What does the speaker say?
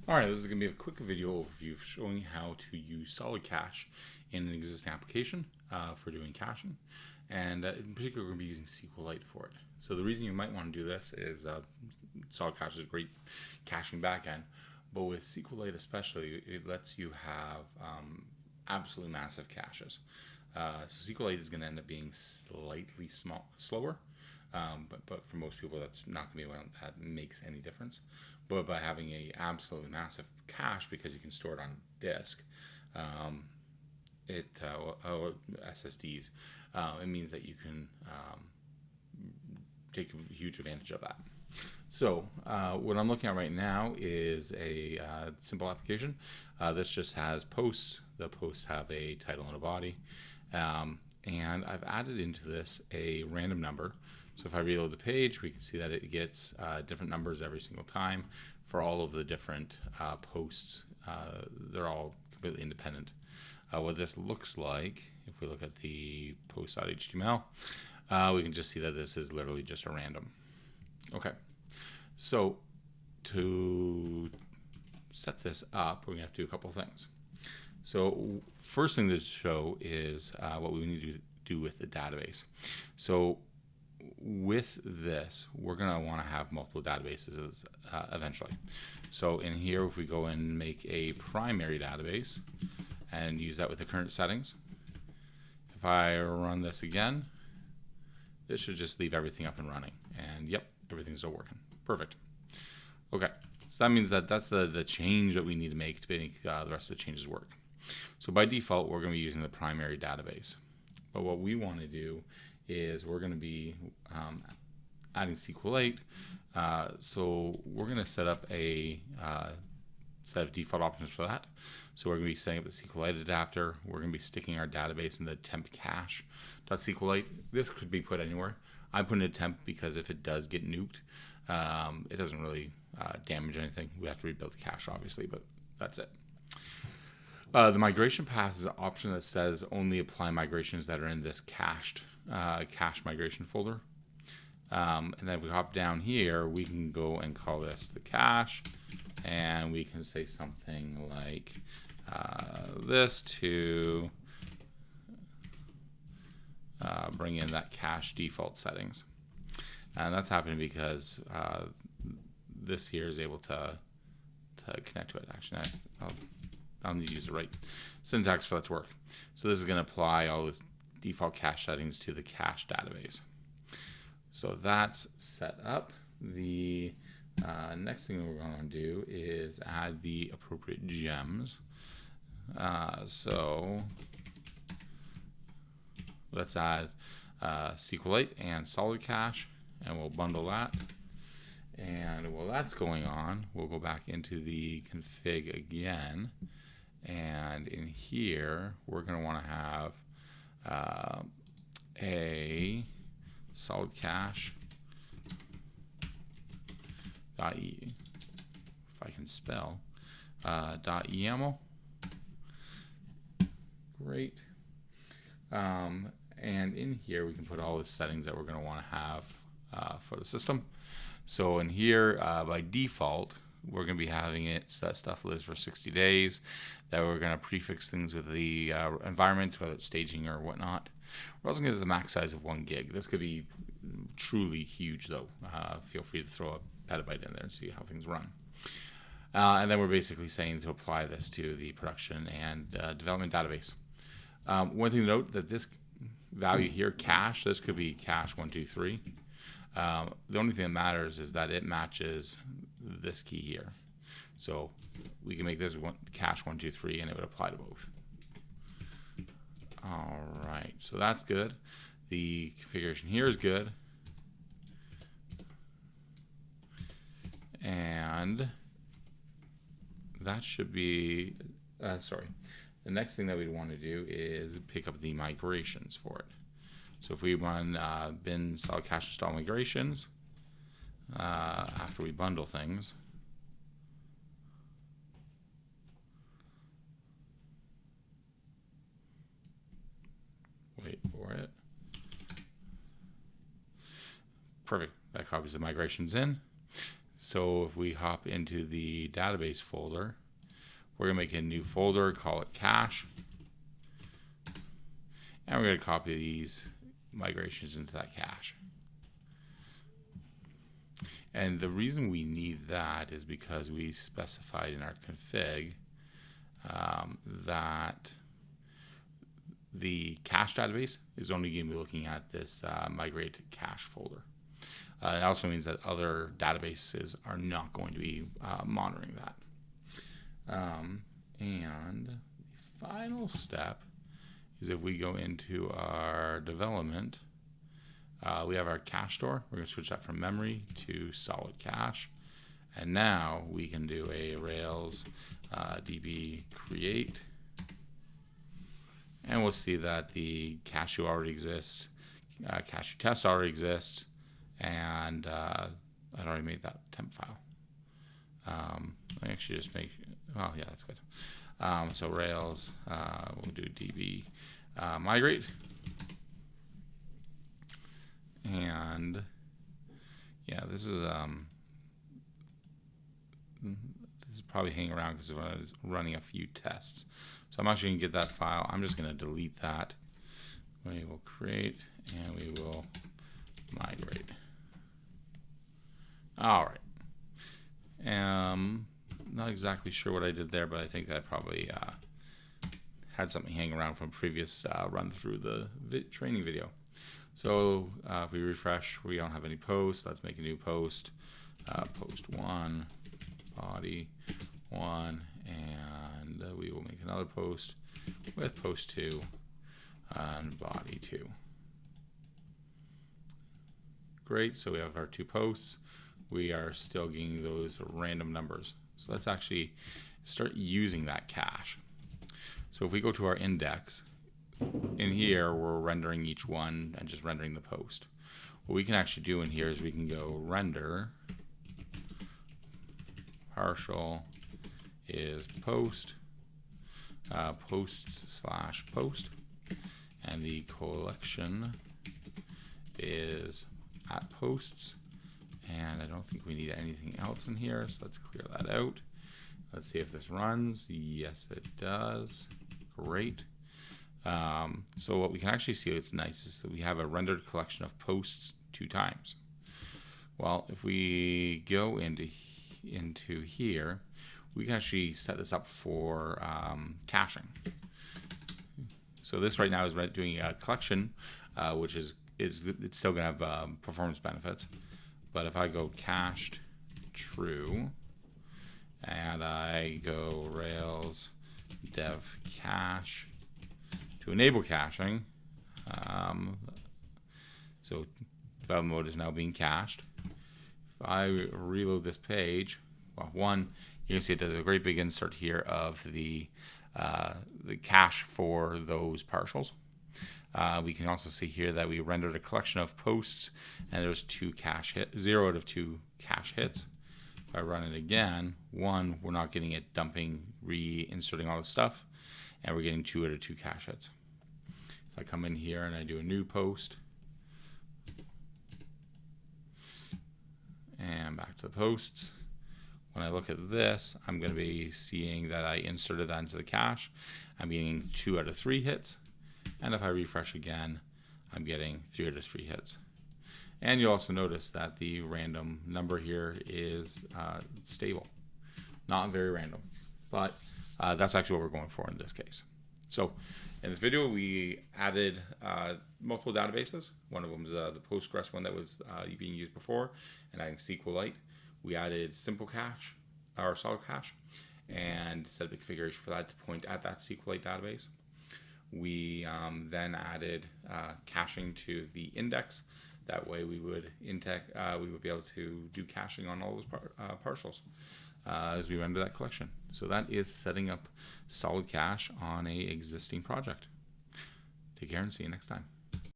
Alright, this is going to be a quick video overview showing how to use SolidCache in an existing application for doing caching. And in particular, we're going to be using SQLite for it. So the reason you might want to do this is SolidCache is a great caching backend, but with SQLite especially, it lets you have absolutely massive caches. So SQLite is going to end up being slightly slower, but for most people, that's not going to be one that makes any difference. But by having a absolutely massive cache, because you can store it on disk, SSDs, it means that you can take a huge advantage of that. So what I'm looking at right now is a simple application. This just has posts. The posts have a title and a body. And I've added into this a random number. So if I reload the page, we can see that it gets different numbers every single time for all of the different posts. They're all completely independent. What this looks like, if we look at the post.html, we can just see that this is literally just a random. Okay, so to set this up, we're going to have to do a couple of things. So first thing to show is what we need to do with the database. So with this, we're going to want to have multiple databases eventually. So in here, if we go and make a primary database and use that with the current settings, if I run this again, this should just leave everything up and running. And yep, everything's still working. Perfect. Okay, so that means that that's the change that we need to make the rest of the changes work. So by default, we're going to be using the primary database. But what we want to do is we're going to be adding SQLite. So we're going to set up a set of default options for that. So we're going to be setting up the SQLite adapter. We're going to be sticking our database in the temp cache.SQLite. This could be put anywhere. I'm putting it temp because if it does get nuked, it doesn't really damage anything. We have to rebuild the cache, obviously, but that's it. The migration path is an option that says only apply migrations that are in this cache migration folder. And then if we hop down here, we can go and call this the cache, and we can say something like this to bring in that cache default settings. And that's happening because this here is able to connect to it. Actually, I'll need to use the right syntax for that to work. So this is going to apply all this default cache settings to the cache database. So that's set up. The next thing we're going to do is add the appropriate gems. So let's add SQLite and SolidCache, and we'll bundle that. And while that's going on, we'll go back into the config again. And in here, we're going to want to have a SolidCache if I can spell .yaml. Great. And in here, we can put all the settings that we're going to want to have for the system. So in here, by default, we're going to be having it so that stuff lives for 60 days, that we're going to prefix things with the environment, whether it's staging or whatnot. We're also going to have the max size of 1 gig. This could be truly huge, though. Feel free to throw a petabyte in there and see how things run. And then we're basically saying to apply this to the production and development database. One thing to note, that this value here, cache, this could be cache 1, 2, 3. The only thing that matters is that it matches this key here. So we can make this cache 1, 2, 3, and it would apply to both. All right, so that's good. The configuration here is good. And that should be, sorry. The next thing that we'd want to do is pick up the migrations for it. So if we run bin SolidCache install migrations after we bundle things, wait for it. Perfect. That copies the migrations in. So if we hop into the database folder, we're going to make a new folder, call it cache, and we're going to copy these migrations into that cache. And the reason we need that is because we specified in our config that the cache database is only going to be looking at this migrate cache folder. It also means that other databases are not going to be monitoring that. And the final step is if we go into our development, we have our cache store. We're going to switch that from memory to SolidCache. And now we can do a Rails db create. And we'll see that the cache already exists, cache test already exists, and I'd already made that temp file. I actually just make, oh yeah, that's good. So Rails, we'll do db migrate. And yeah, this is probably hanging around because I was running a few tests. So I'm actually going to get that file. I'm just going to delete that. We will create and we will migrate. All right. Not exactly sure what I did there, but I think I probably had something hanging around from previous run through the training video. So if we refresh, we don't have any posts. Let's make a new post. Post 1, body 1, and we will make another post with post 2 and body 2. Great, so we have our 2 posts. We are still getting those random numbers. So let's actually start using that cache. So if we go to our index, in here we're rendering each one and just rendering the post. What we can actually do in here is we can go render partial is post, posts/post, and the collection is at posts, and I don't think we need anything else in here, so let's clear that out. Let's see if this runs. Yes, it does. Great. So what we can actually see, what's nice, is that we have a rendered collection of posts 2 times. Well, if we go into here, we can actually set this up for caching. So this right now is doing a collection, which is it's still going to have performance benefits. But if I go cached true, and I go Rails dev cache to enable caching, so development mode is now being cached. If I reload this page, well, one, you can see it does a great big insert here of the cache for those partials. We can also see here that we rendered a collection of posts, and there's 2 cache hits, 0 out of 2 cache hits. If I run it again, 1, we're not getting it dumping, reinserting all the stuff, and we're getting 2 out of 2 cache hits. If I come in here and I do a new post, and back to the posts, when I look at this, I'm going to be seeing that I inserted that into the cache. I'm getting 2 out of 3 hits. And if I refresh again, I'm getting 3 out of 3 hits. And you'll also notice that the random number here is stable. Not very random, but that's actually what we're going for in this case. So in this video, we added multiple databases. One of them is the Postgres one that was being used before, and adding SQLite. We added SolidCache, and set up the configuration for that to point at that SQLite database. We then added caching to the index. That way we would be able to do caching on all those partials as we render that collection. So that is setting up SolidCache on an existing project. Take care and see you next time.